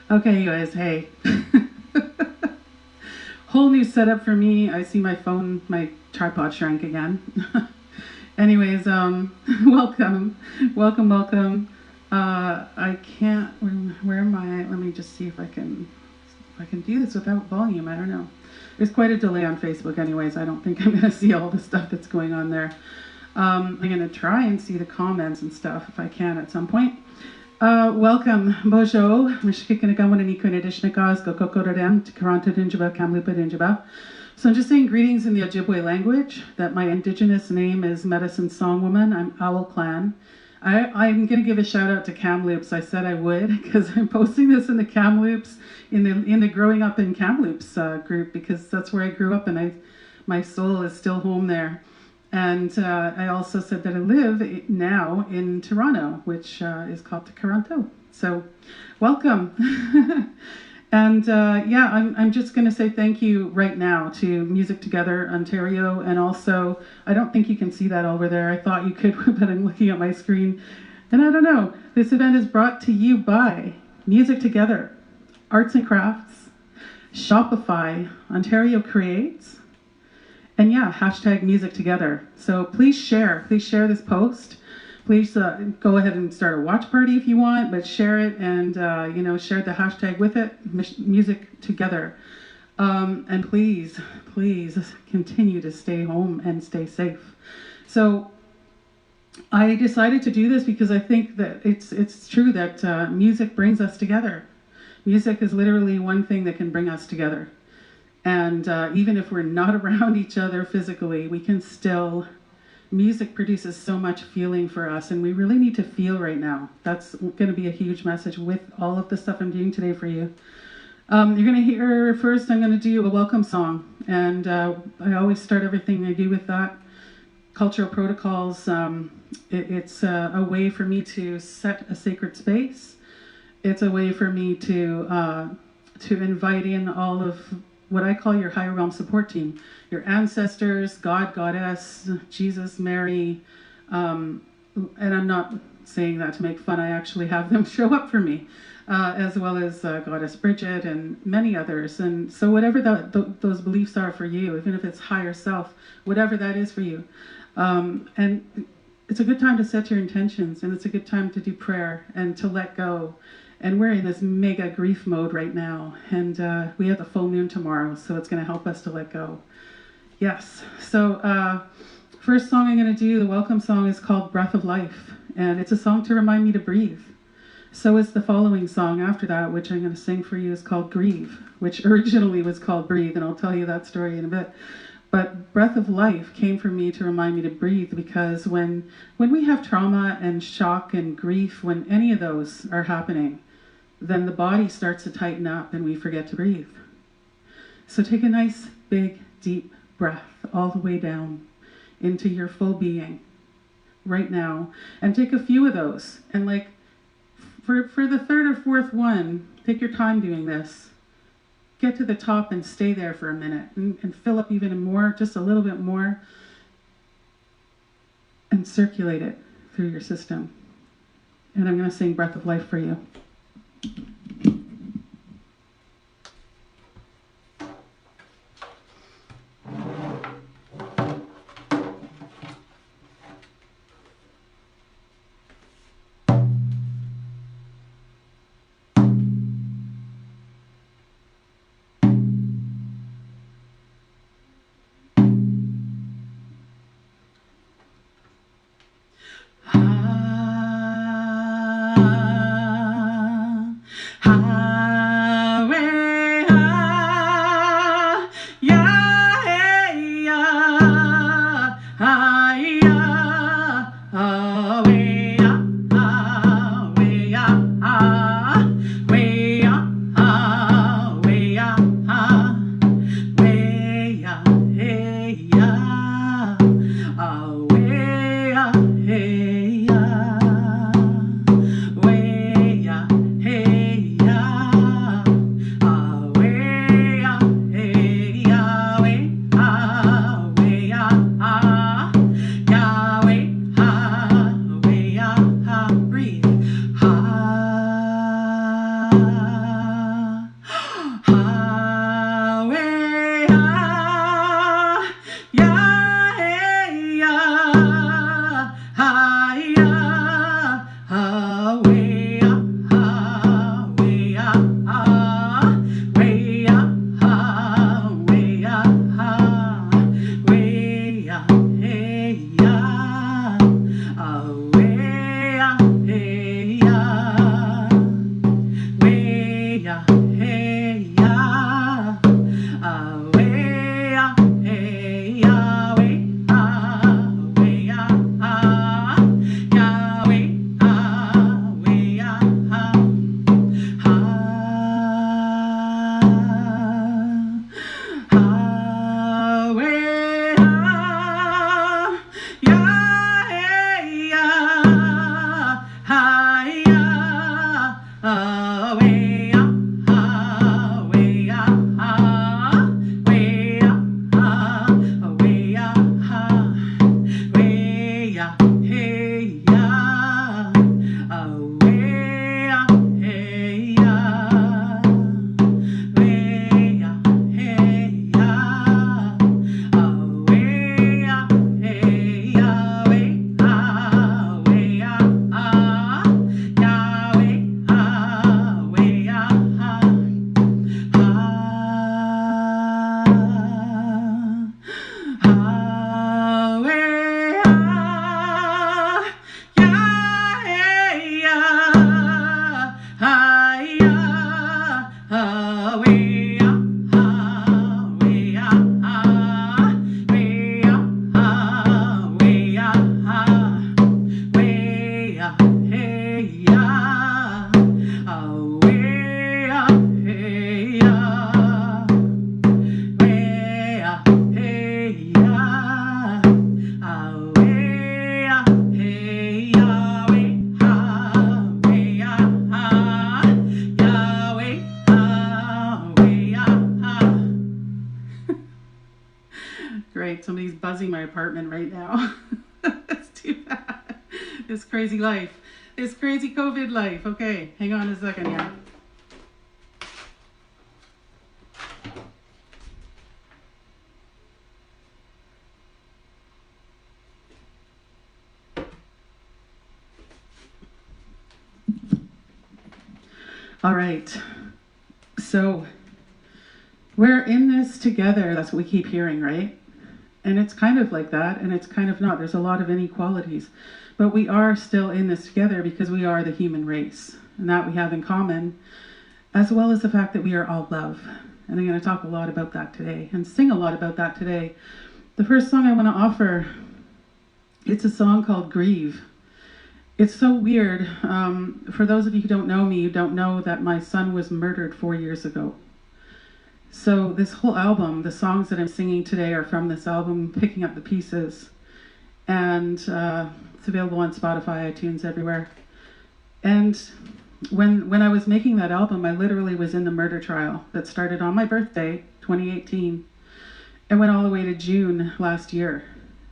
Okay, you guys, hey. Whole new setup for me. I see my phone, my tripod shrank again. Anyways, welcome, welcome. I can't. Where am I? Let me just see if I can do this without volume. I don't know. There's quite a delay on Facebook, anyways. I don't think I'm gonna see all the stuff that's going on there. I'm gonna try and see the comments and stuff if I can at some point. Welcome, Bojo. So I'm just saying greetings in the Ojibwe language, that my indigenous name is Medicine Songwoman. I'm Owl Clan. I'm going to give a shout out to Kamloops. I said I would because I'm posting this in the Kamloops, in the Growing Up in Kamloops group, because that's where I grew up and my soul is still home there. And I also said that I live now in Toronto, which is called Toronto. So welcome. And yeah, I'm just going to say thank you right now to Music Together Ontario. And also, I don't think you can see that over there. I thought you could, but I'm looking at my screen. And I don't know. This event is brought to you by Music Together, Arts and Crafts, Shopify, Ontario Creates, and yeah, hashtag Music Together. So please share this post. Please go ahead and start a watch party if you want, but share it and share the hashtag with it, Music Together. And please continue to stay home and stay safe. So I decided to do this because I think that it's true that music brings us together. Music is literally one thing that can bring us together. And even if we're not around each other physically, we can still, music produces so much feeling for us, and we really need to feel right now. That's going to be a huge message with all of the stuff I'm doing today for you. You're going to hear first, I'm going to do a welcome song, and I always start everything I do with that. Cultural protocols, it's a way for me to set a sacred space. It's a way for me to invite in all of what I call your higher realm support team, your ancestors, God, Goddess, Jesus, Mary, and I'm not saying that to make fun. I actually have them show up for me, as well as Goddess Bridget and many others. And so whatever those beliefs are for you, even if it's higher self, whatever that is for you, and it's a good time to set your intentions, and it's a good time to do prayer and to let go. And we're in this mega grief mode right now. And we have the full moon tomorrow, so it's going to help us to let go. Yes. So first song I'm going to do, the welcome song, is called Breath of Life. And it's a song to remind me to breathe. So is the following song after that, which I'm going to sing for you, is called Grieve, which originally was called Breathe. And I'll tell you that story in a bit. But Breath of Life came for me to remind me to breathe, because when we have trauma and shock and grief, when any of those are happening, then the body starts to tighten up and we forget to breathe. So take a nice, big, deep breath all the way down into your full being right now. And take a few of those. And like for the third or fourth one, take your time doing this. Get to the top and stay there for a minute and fill up even more, just a little bit more, and circulate it through your system. And I'm going to sing Breath of Life for you. way up, way up, way up, way up, way up, hey ya, way up, hey ya, way up, hey ya, way up, hey ya, way Great, somebody's buzzing my apartment right now. That's too bad. This crazy life. This crazy COVID life. Okay, hang on a second here. All right, so we're in this together. That's what we keep hearing, right? And it's kind of like that, and it's kind of not. There's a lot of inequalities. But we are still in this together because we are the human race. And that we have in common, as well as the fact that we are all love. And I'm going to talk a lot about that today, and sing a lot about that today. The first song I want to offer, it's a song called Grieve. It's so weird. For those of you who don't know me, you don't know that my son was murdered 4 years ago. So this whole album, the songs that I'm singing today are from this album, Picking Up the Pieces. And it's available on Spotify, iTunes, everywhere. And when I was making that album, I literally was in the murder trial that started on my birthday, 2018, and went all the way to June last year.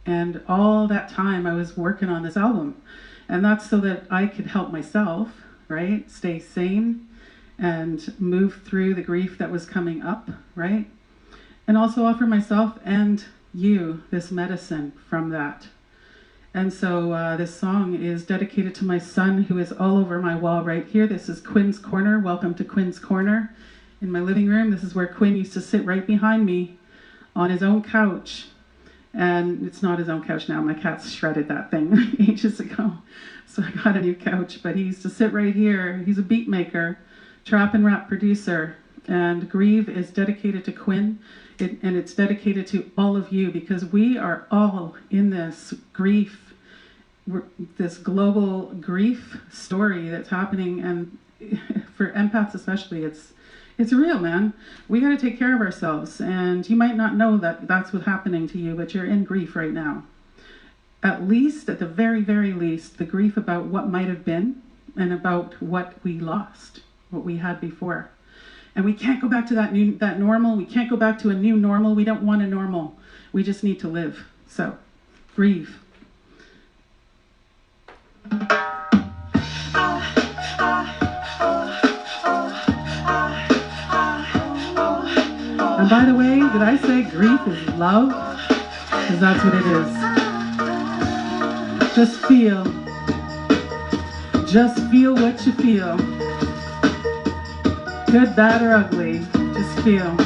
And all that time I was working on this album. And that's so that I could help myself, right, stay sane and move through the grief that was coming up, right? And also offer myself and you this medicine from that. And so this song is dedicated to my son, who is all over my wall right here. This is Quinn's Corner. Welcome to Quinn's Corner. In my living room, this is where Quinn used to sit right behind me on his own couch. And it's not his own couch now. My cat's shredded that thing ages ago. So I got a new couch, but he used to sit right here. He's a beat maker, trap and rap producer, and Grieve is dedicated to Quinn, and it's dedicated to all of you, because we are all in this grief, this global grief story that's happening, and for empaths especially, it's real, man. We got to take care of ourselves, and you might not know that that's what's happening to you, but you're in grief right now. At least, at the very, very least, the grief about what might have been and about what we lost, what we had before. And we can't go back to that normal. We can't go back to a new normal. We don't want a normal. We just need to live. So, grieve. And by the way, did I say grief is love? Because that's what it is. Just feel. Just feel what you feel. Good, bad, or ugly, just feel.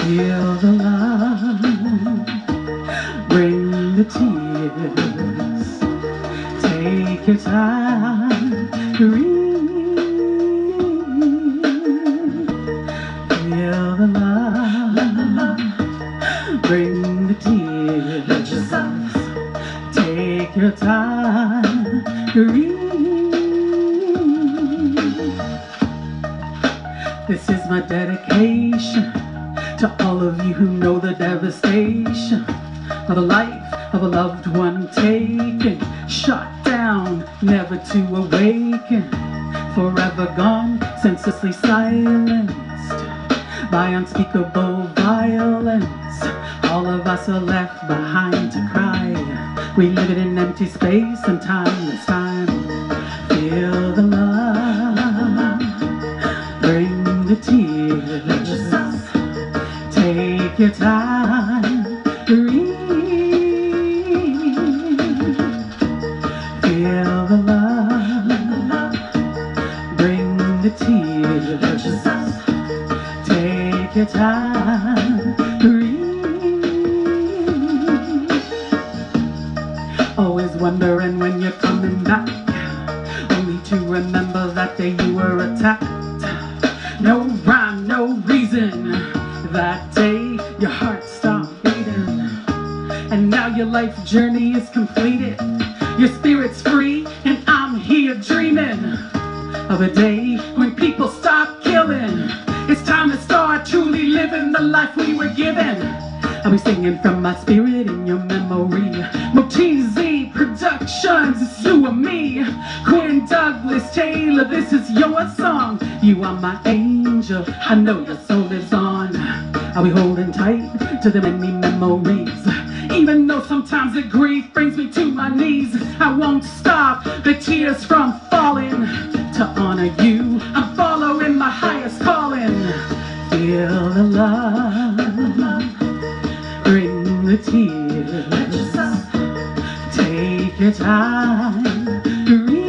Feel the love, bring the tears, take your time, breathe. Feel the love, bring the tears, let yourself take your time, breathe. This is my dedication to all of you who know the devastation of a life of a loved one taken, shot down, never to awaken, forever gone, senselessly silenced by unspeakable violence. All of us are left behind to cry. We live in an empty space and timeless time. Feel the love, bring the tears, take your time, breathe. Feel the love, bring the tears, take your time, breathe. Always wondering when you're coming back, only to remember that day you were attacked. No rhyme, no reason. That day your heart stopped beating, and now your life journey is completed. Your spirit's free, and I'm here dreaming of a day when people stop killing. It's time to start truly living the life we were given. I'll be singing from my spirit in your memory. Motizi Productions, it's you and me. Quinn Douglas Taylor, this is your song. You are my angel, I know your soul lives on. I'll be holding tight to the many memories. Even though sometimes the grief brings me to my knees, I won't stop the tears from falling. To honor you, I'm following my highest calling. Feel the love, bring the tears, take your time, breathe.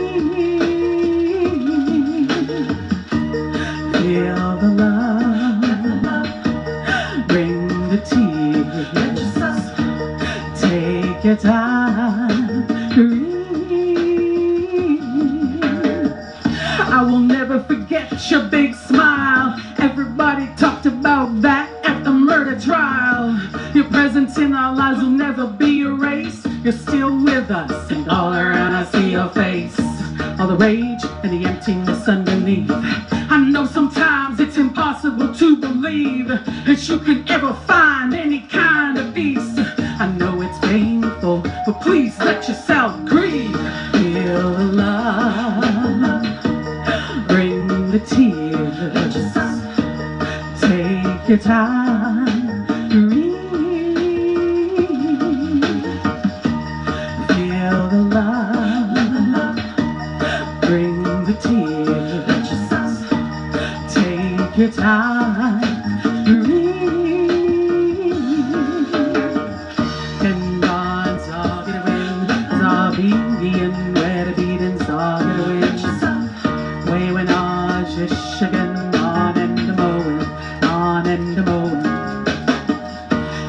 Feel the love, bring the tears, take your time, breathe. I will never forget your big smile. Everybody talked about that at the murder trial. Your presence in our lives will never be erased. You're still with us, and all around I see your face. All the rage and the emptiness underneath. I know sometimes it's impossible to believe that you can ever find any kind of peace. I know it's painful, but please let yourself grieve. Feel the love, bring the tears, take your time, breathe. Feel the love, bring the tears, take your time, breathe. And on talking wind, Zabindian, where the beating started wind. Way when I just shaking on and the mowing, on and the mowing.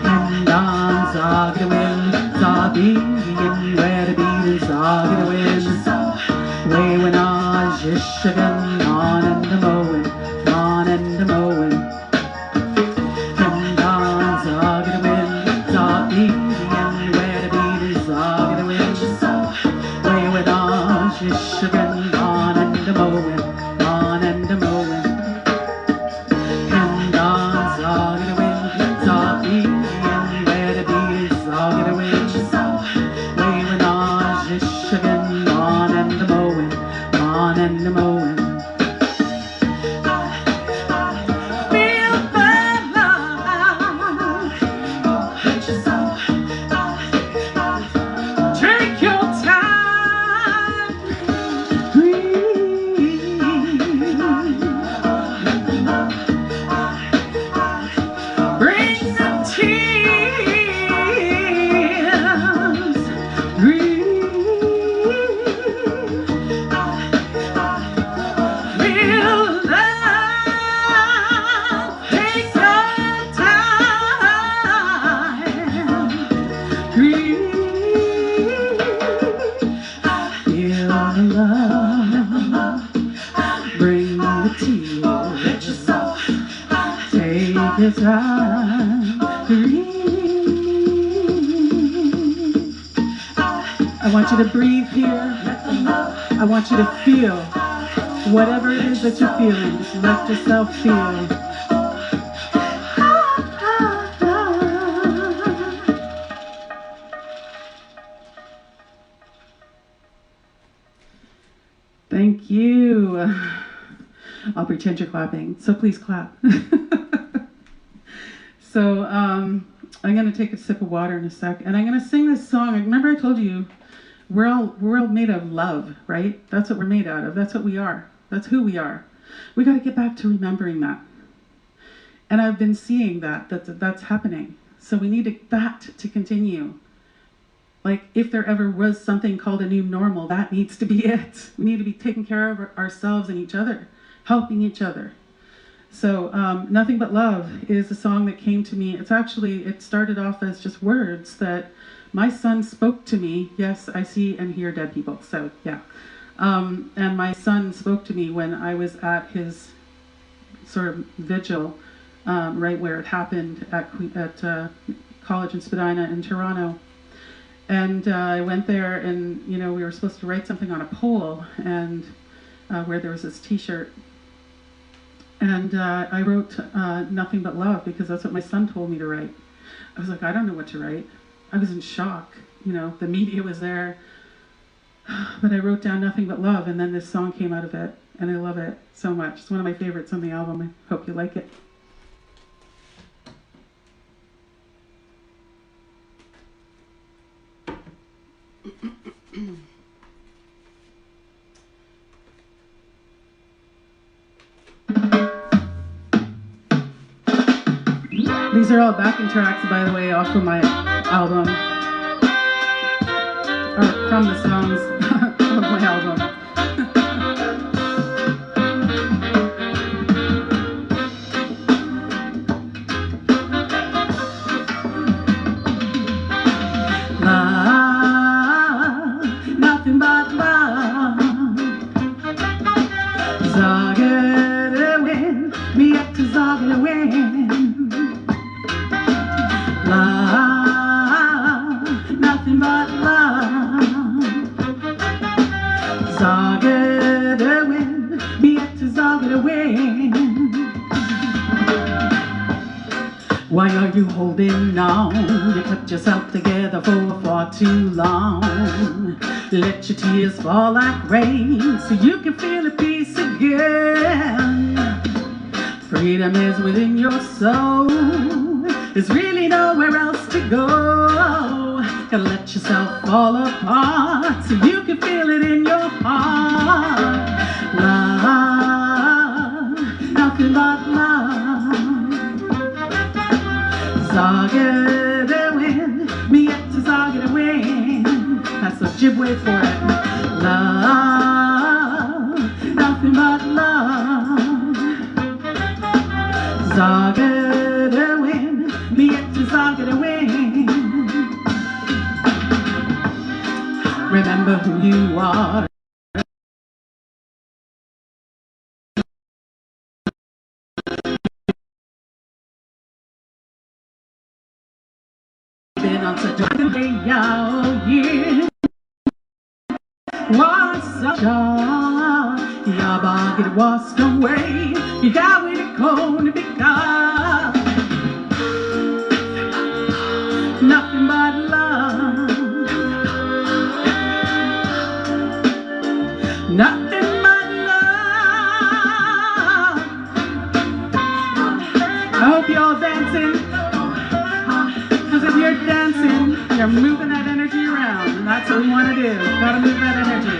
And on talking wind, Zabindian, where the beating started wind. Way when I just shaking on and the mowing, on and the mowing. And on talking wind, Zabindian, where the beating started wind. Way when I just shaking on and the mowing, on and the mowing. And on talking wind, Zabindian, where the beating started wind. Way when I just shaking on and the mowing, on and the mowing. Feel the love, take your time, breathe. Bring the tears, breathe. Feel love, take your time, breathe. Feel the love, bring the tears, take your time, breathe. I want you to breathe here. I want you to feel whatever it is that you're feeling. Just let yourself feel. Thank you. I'll pretend you're clapping, so please clap. So I'm going to take a sip of water in a sec, and I'm going to sing this song. Remember I told you we're all made out of love, right? That's what we're made out of. That's what we are. That's who we are. We got to get back to remembering that. And I've been seeing that's happening. So we need that to continue. Like, if there ever was something called a new normal, that needs to be it. We need to be taking care of ourselves and each other, helping each other. So Nothing But Love is a song that came to me. It started off as just words that my son spoke to me. Yes, I see and hear dead people, so yeah. And my son spoke to me when I was at his sort of vigil, right where it happened at college in Spadina in Toronto. And I went there, and we were supposed to write something on a pole, and where there was this T-shirt. And I wrote Nothing But Love because that's what my son told me to write. I was like, I don't know what to write. I was in shock. The media was there. But I wrote down Nothing But Love, and then this song came out of it. And I love it so much. It's one of my favorites on the album. I hope you like it. These are all backing tracks, by the way, off of my album, or from the songs of my album. Love, nothing but love. Zagere win, me up to zagere win. Love, nothing but love. Zagere win, me up to zagere win. Why are you holding on? You kept yourself together for far too long. Let your tears fall like rain so you can feel at peace again. Freedom is within your soul. There's really nowhere else to go. Gotta let yourself fall apart so you can feel it in your heart. Love, nothing but love. Zagere win, me up to zagere win. That's the Ojibwe for it. Love, nothing but love. Zagere win, me up to zagere win. Remember who you are. Been on such a good day all year. What's up, y'all? Yabba get washed away. You got with it cold to be gone. Nothing but love. Nothing but love. I hope y'all dancing. Because if you're dancing, you're moving that energy around, and that's what we want to do. Gotta move that energy.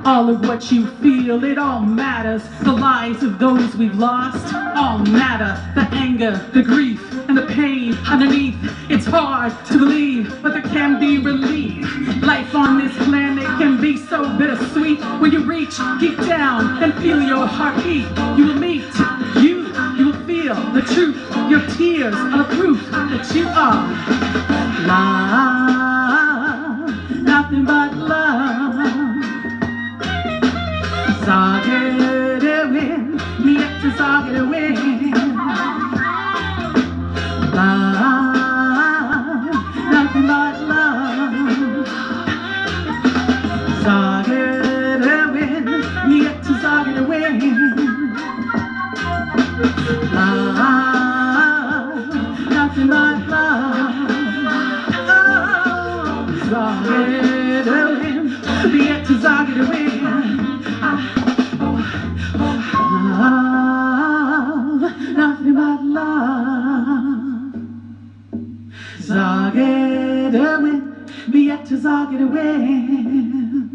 All of what you feel, it all matters. The lives of those we've lost all matter. The anger, the grief, and the pain underneath. It's hard to believe, but there can be relief. Life on this planet can be so bittersweet. When you reach deep down and feel your heartbeat, you will meet you will feel the truth. Your tears are the proof that you are. Love, nothing but love. Zagere win, me up to zagere win. Love, nothing but love. Zagere win, me up to zagere win. Love, nothing but love. Oh, zagere win. Zage de wind, be at to zage de wind.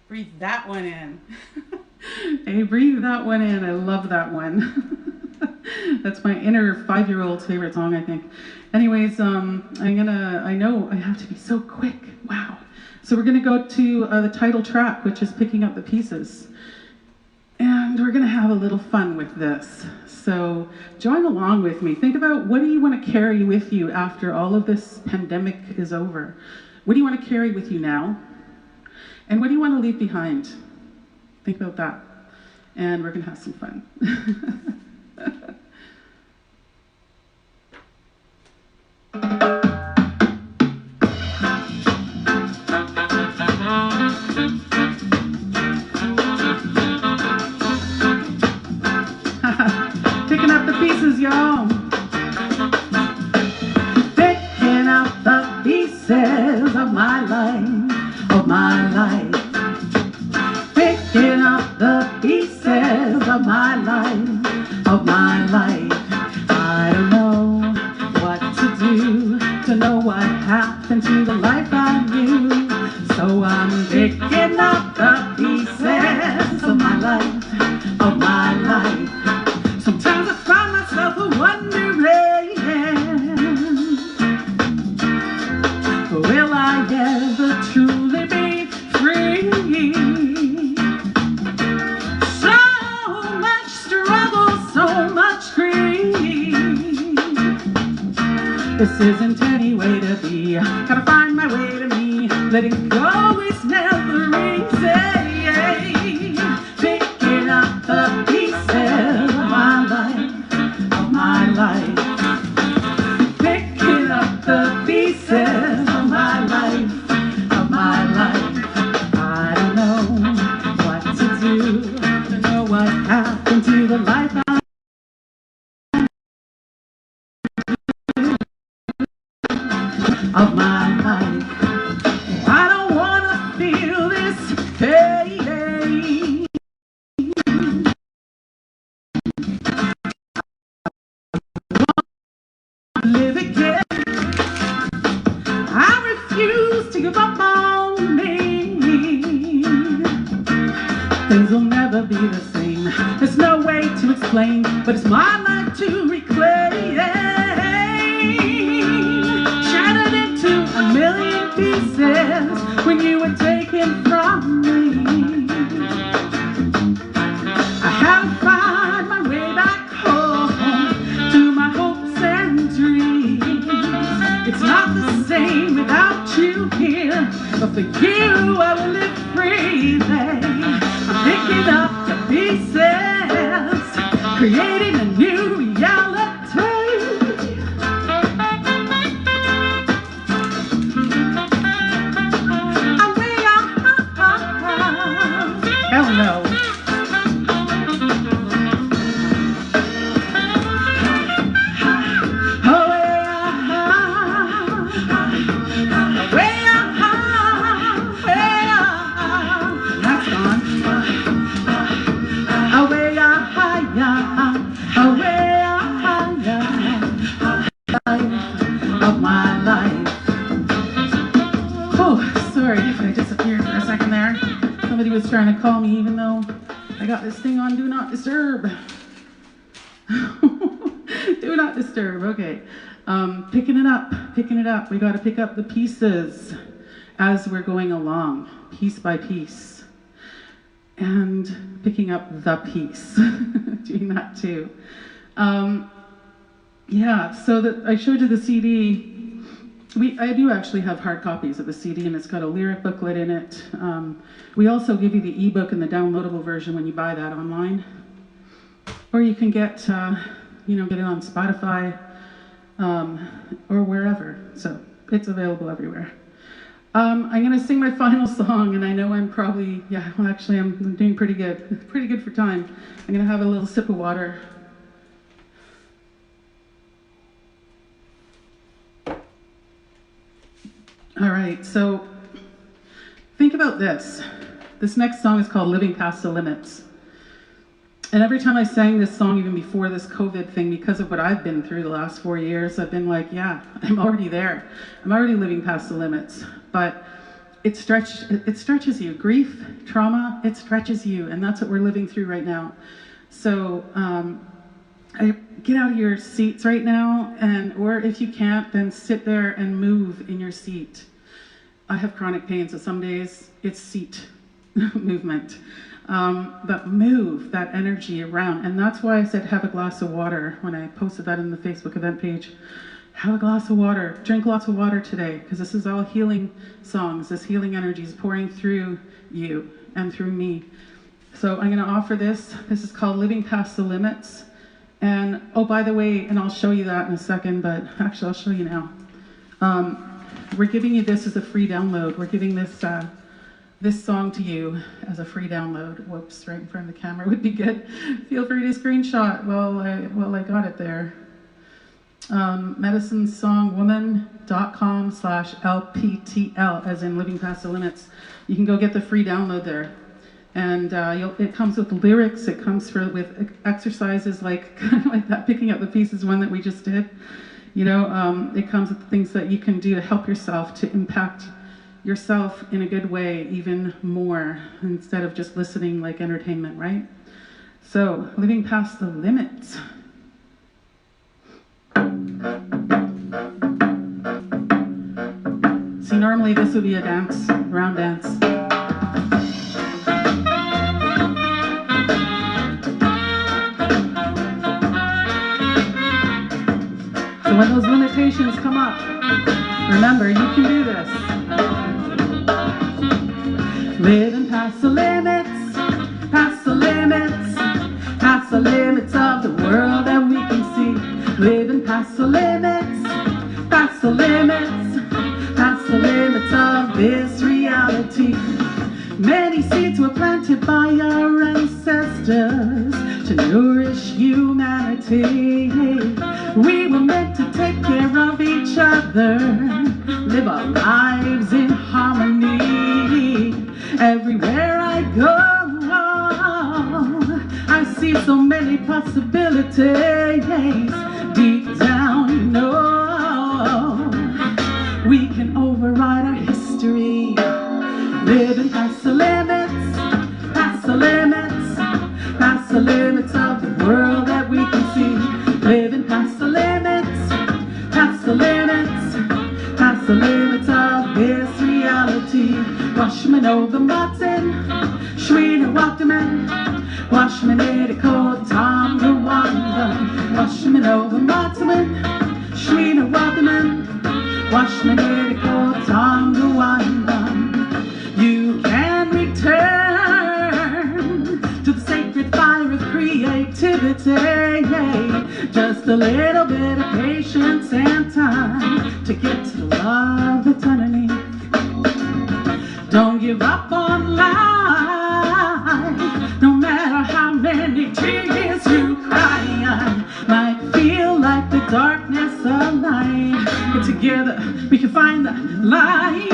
Breathe that one in. Hey, breathe that one in. I love that one. That's my inner 5-year-old's favorite song, I think. Anyways, I know I have to be so quick. Wow. So we're gonna go to the title track, which is Picking Up the Pieces. And we're gonna have a little fun with this. So join along with me. Think about, what do you want to carry with you after all of this pandemic is over? What do you want to carry with you now? And what do you want to leave behind? Think about that. And we're gonna have some fun. Picking up the pieces, y'all. Picking up the pieces of my life, of my life. Picking up the pieces of my life, of my life. I don't know what to do to know what happened to the life I knew. So I'm picking up the pieces of my life, of my life. Sometimes I find myself wondering, will I ever truly be free? So much struggle, so much grief. This isn't any way to be. Gotta find my way to me. Letting go is never easy. Picking up the pieces of my life, of my life. Picking up the pieces of my life, of my life. I don't know what to do to know what happened to the life I of my life. I don't wanna feel this pain. Live again. I refuse to give up on me. Things will never be the same. There's no way to explain, but it's my life to reclaim. Shattered into a million pieces when you were taken from me. I have to find my way back home to my hopes and dreams. It's not the same without you here, but for you I will live freely. I'm picking up the pieces, creating a new reality. Hell no. Of my life. Oh, sorry if I disappeared for a second there. Somebody was trying to call me even though I got this thing on Do Not Disturb. Do not disturb, okay. Picking it up. We got to pick up the pieces as we're going along, piece by piece. And picking up the piece, doing that too. Yeah, so I showed you the CD. I do actually have hard copies of the CD, and it's got a lyric booklet in it. We also give you the ebook and the downloadable version when you buy that online. Or you can get it on Spotify or wherever. So it's available everywhere. I'm going to sing my final song, and I know I'm probably, I'm doing pretty good. Pretty good for time. I'm going to have a little sip of water. All right, so think about this. This next song is called Living Past the Limits. And every time I sang this song, even before this COVID thing, because of what I've been through the last 4 years, I've been like, yeah, I'm already there. I'm already living past the limits. But it stretches you. Grief, trauma, it stretches you. And that's what we're living through right now. So get out of your seats right now, or if you can't, then sit there and move in your seat. I have chronic pain, so some days it's seat movement. But move that energy around. And that's why I said have a glass of water when I posted that in the Facebook event page. Have a glass of water. Drink lots of water today, because this is all healing songs. This healing energy is pouring through you and through me. So I'm going to offer this. This is called Living Past the Limits. And oh, by the way, and I'll show you that in a second, but actually I'll show you now. We're giving you this as a free download. We're giving this song to you as a free download. Whoops, right in front of the camera would be good. Feel free to screenshot while I got it there. medicinesongwoman.com/LPTL, as in Living Past the Limits. You can go get the free download there. And it comes with lyrics, it comes with exercises like that picking up the pieces one that we just did. You know, it comes with things that you can do to help yourself, to impact yourself in a good way even more, instead of just listening like entertainment, right? So, Living Past the Limits. See, normally this would be a dance, round dance. So when those limitations come up, remember, you can do this. Living past the limits, past the limits, past the limits of the world that we can see. Living past the limits, past the limits, past the limits of this reality. Many seeds were planted by our ancestors to nourish humanity. We were meant to take care of each other, live our lives in harmony. Everywhere I go, I see so many possibilities. Deep down, you know, we can override our history. Living past the limits, past the limits, past the limits of the world that we can see. Living past the limits, past the limits, past the limits of this reality. Washman over Martin, Shwina Wakaman, Washman Ediko, Tom Rwanda. Washman over Martin, Shwina Wakaman, Washman Ediko, Tom Rwanda. You can return to the sacred fire of creativity. Just a little bit of patience and time to get to the love that's underneath. Don't give up on life, no matter how many tears you cry. Might feel like the darkness of night, but together we can find the light.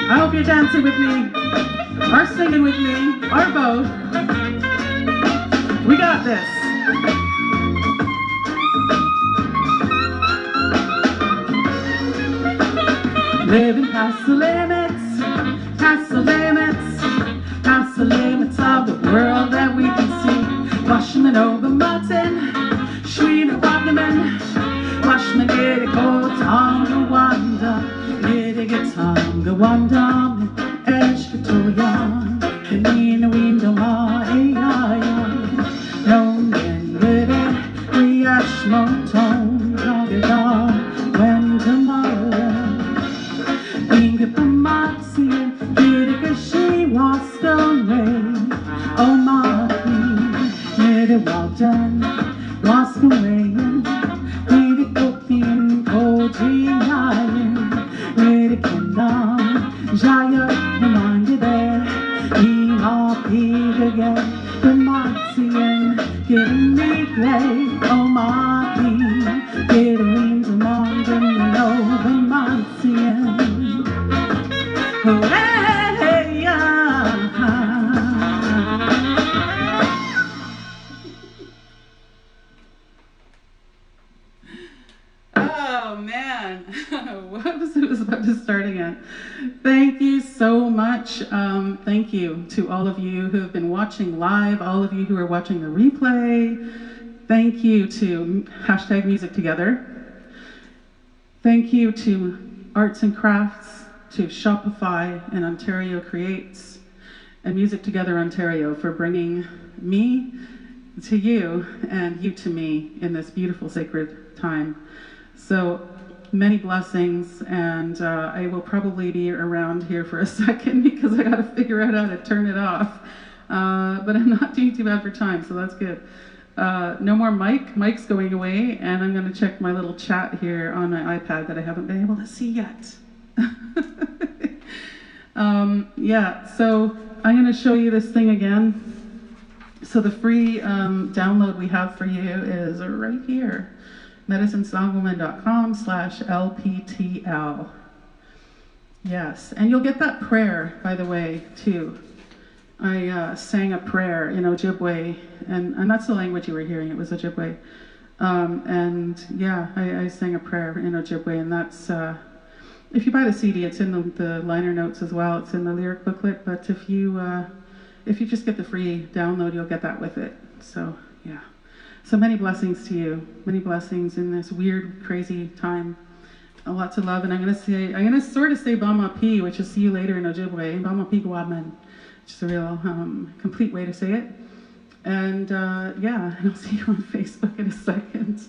I hope you're dancing with me, or singing with me, or both. We got this. Living past the limits, past the limits, past the limits of the world that we can see. Washman over Martin, Shwina Wakaman, Washman Ediko, Tonga Wanda, Ediko Tonga Wanda, Eshkatoya, Kanina Window Ma, no men with it, Riashmo Tone, Nagada, when tomorrow. Inga Pamasi, Ediko she was away. Oh my queen, let it well done, was away. Ediko Pin, Koji Nyan, Ediko Nam, Jaya, Namanga there, pigagan, Bematsian, getting me play, oh my pig, getting to Mongan, no Bematsian. Oh, hey, yeah. Oh man, whoops, it was about to start again. Thank you so much. Thank you to all of you who have been watching live, all of you who are watching the replay. Thank you to #MusicTogether. Thank you to Arts and Crafts, to Shopify and Ontario Creates, and Music Together Ontario for bringing me to you and you to me in this beautiful sacred time. So many blessings, and I will probably be around here for a second because I got to figure out how to turn it off. But I'm not doing too bad for time, so that's good. No more mic. Mic's going away, and I'm going to check my little chat here on my iPad that I haven't been able to see yet. Yeah, so I'm going to show you this thing again. So the free download we have for you is right here. medicinesongwoman.com/LPTL. Yes, and you'll get that prayer, by the way, too. I sang a prayer in Ojibwe, and that's the language you were hearing, it was Ojibwe. And yeah, I sang a prayer in Ojibwe, and that's, if you buy the CD, it's in the liner notes as well, it's in the lyric booklet, but if you just get the free download, you'll get that with it, so yeah. So many blessings to you, many blessings in this weird, crazy time. Lots of love, and I'm gonna sort of say Bama P, which is see you later in Ojibwe, Bama P Guaman, which is a real complete way to say it. And yeah, and I'll see you on Facebook in a second.